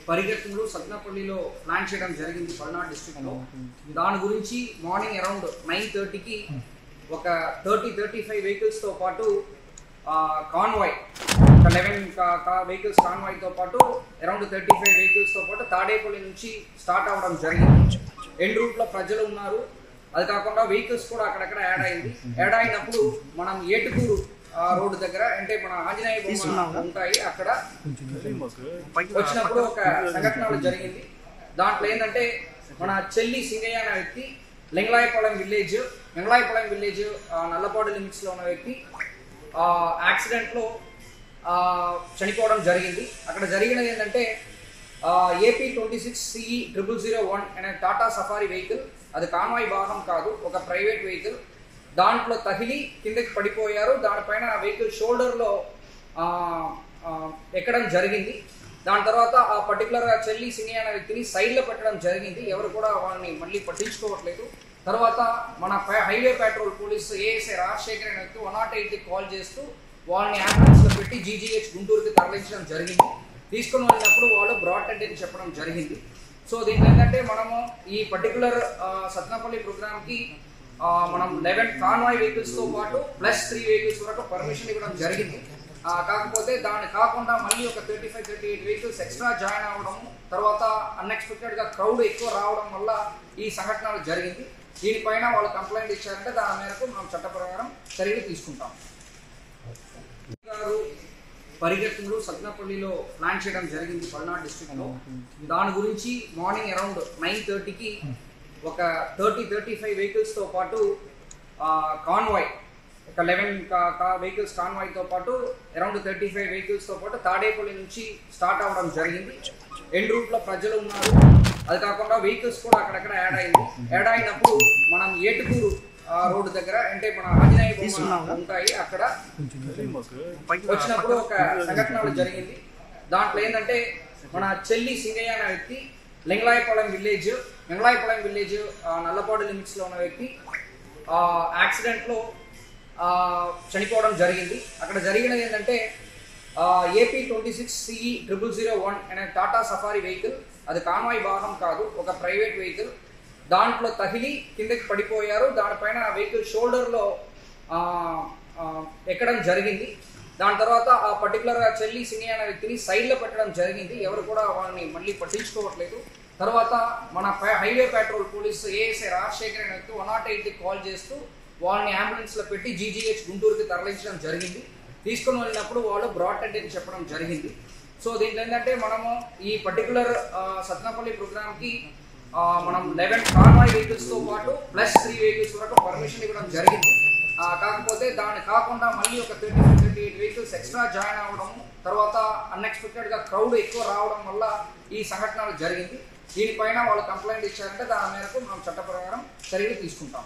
పరిగెత్తులు సత్నపల్లిలో plan చేయడం జరిగింది పల్నాడు డిస్ట్రిక్ట్లో. దాని గురించి మార్నింగ్ అరౌండ్ 9:30కి ఒక 35 వెహికల్స్తో పాటు కాన్వాయ్, ఒక 11 వెహికల్స్ కాన్వాయ్తో పాటు అరౌండ్ 35 వెహికల్స్తో పాటు తాడేపల్లి నుంచి స్టార్ట్ అవ్వడం జరిగింది. ఎండ్ రూట్లో ప్రజలు ఉన్నారు. అది కాకుండా వెహికల్స్ కూడా అక్కడక్కడ యాడ్ అయింది. యాడ్ అయినప్పుడు మనం ఏటుకూరు రోడ్డు దగ్గర అంటే మన ఆంజనేయ బొమ్మ ఉంటాయి, అక్కడ వచ్చినప్పుడు ఒక సంఘటన జరిగింది. దాంట్లో ఏంటంటే మన చెల్లి సింగయ్య అనే వ్యక్తి లింగలాయపాలెం విలేజ్ నల్లపాడు లిమిట్స్ లో ఉన్న వ్యక్తి యాక్సిడెంట్లో చనిపోవడం జరిగింది. అక్కడ జరిగినది ఏంటంటే AP 26 CE 0001 అనే టాటా సఫారీ వెహికల్, అది కాన్వాయ్ వాహనం కాదు, ఒక ప్రైవేట్ వెహికల్. దాంట్లో తగిలి కిందకి పడిపోయారు. దానిపైన వెహికల్ షోల్డర్లో ఎక్కడం జరిగింది. దాని తర్వాత ఆ పర్టికులర్గా చెల్లి సింగయ్య అనే వ్యక్తిని సైడ్లో పెట్టడం జరిగింది. ఎవరు కూడా వాళ్ళని మళ్ళీ పట్టించుకోవట్లేదు. తర్వాత మన highway petrol police ASI Rajasekhar అనే వ్యక్తి 108కి కాల్ చేస్తూ వాళ్ళని అంబులెన్స్లో పెట్టి GGH గుంటూరుకి తరలించడం జరిగింది. తీసుకుని వెళ్ళినప్పుడు వాళ్ళు బ్రాడ్ డెడ్ అని చెప్పడం జరిగింది. సో దీని ఏంటంటే మనము ఈ పర్టికులర్ సత్నపల్లి ప్రోగ్రామ్కి మనం 11 కాన్వాయ్ వెహికల్స్తో పాటు ప్లస్ 3 వెహికల్స్ వరకు పర్మిషన్ ఇవ్వడం జరిగింది. కాకపోతే దాన్ని కాకుండా మళ్ళీ ఒక 35-38 వెహికల్స్ ఎక్స్ట్రా జాయిన్ అవ్వడం, తర్వాత అన్ఎక్స్పెక్టెడ్గా క్రౌడ్ ఎక్కువ రావడం వల్ల ఈ సంఘటనలు జరిగింది. దీనిపైన వాళ్ళు కంప్లైంట్ ఇచ్చారంటే దాని మేరకు మనం చట్ట ప్రకారం చర్యలు తీసుకుంటాం. పరిగెత్తులు సత్నపల్లిలో ప్లాన్ చేయడం జరిగింది పల్నాడు డిస్ట్రిక్ట్లో. దాని గురించి మార్నింగ్ అరౌండ్ 9:30కి ఒక 35 వెహికల్స్తో పాటు కాన్వాయ్, ఒక 11 వెహికల్స్ కాన్వాయ్తో పాటు అరౌండ్ 35 వెహికల్స్తో పాటు తాడేపల్లి నుంచి స్టార్ట్ అవ్వడం జరిగింది. ఎండ్ రూట్లో ప్రజలు ఉన్నారు. అది కాకుండా వెహికల్స్ కూడా అక్కడక్కడ యాడ్ అయింది. యాడ్ అయినప్పుడు మనం ఏటుకూరు రోడ్డు దగ్గర అంటే మన ఆంజనేయ బొమ్మ ఉంటాయి, అక్కడ వచ్చినప్పుడు ఒక సంఘటన జరిగింది. దాంట్లో ఏంటంటే మన చెల్లి సింగయ్య అనే వ్యక్తి లింగలాయపాలెం విలేజ్ నల్లపాడు లిమిట్స్ లో ఉన్న వ్యక్తి యాక్సిడెంట్లో చనిపోవడం జరిగింది. అక్కడ జరిగినది ఏంటంటే AP 26 CE 0001 అనే టాటా సఫారీ వెహికల్, అది కాన్వాయ్ వాహనం కాదు, ఒక ప్రైవేట్ వెహికల్. దాంట్లో తగిలి కిందకి పడిపోయారు. దానిపైన వెహికల్ షోల్డర్లో ఎక్కడం జరిగింది. దాని తర్వాత ఆ పర్టికులర్గా చెల్లి సింగయ్య అనే వ్యక్తిని సైడ్లో పెట్టడం జరిగింది. ఎవరు కూడా వాళ్ళని మళ్ళీ పట్టించుకోవట్లేదు. తర్వాత మన highway petrol police ASI Rajasekhar అనే వ్యక్తి 108కి కాల్ చేస్తూ వాళ్ళని అంబులెన్స్లో పెట్టి GGH గుంటూరుకి తరలించడం జరిగింది. తీసుకుని వెళ్ళినప్పుడు వాళ్ళు బ్రాడ్ డెడ్ అని చెప్పడం జరిగింది. సో దీంట్లో ఏంటంటే మనము ఈ పర్టికులర్ సత్నపల్లి ప్రోగ్రామ్కి మనం 11 కాన్వాయ్ వెహికల్స్తో పాటు ప్లస్ 3 వెహికల్స్ వరకు పర్మిషన్ ఇవ్వడం జరిగింది. కాకపోతే దాన్ని కాకుండా మళ్ళీ ఒక 35-38 వెహికల్స్ ఎక్స్ట్రా జాయిన్ అవ్వడం, తర్వాత అన్ఎక్స్పెక్టెడ్గా క్రౌడ్ ఎక్కువ రావడం వల్ల ఈ సంఘటనలు జరిగింది. దీనిపైన వాళ్ళు కంప్లైంట్ ఇచ్చారంటే దాని మేరకు మనం చట్ట ప్రకారం చర్యలు తీసుకుంటాం.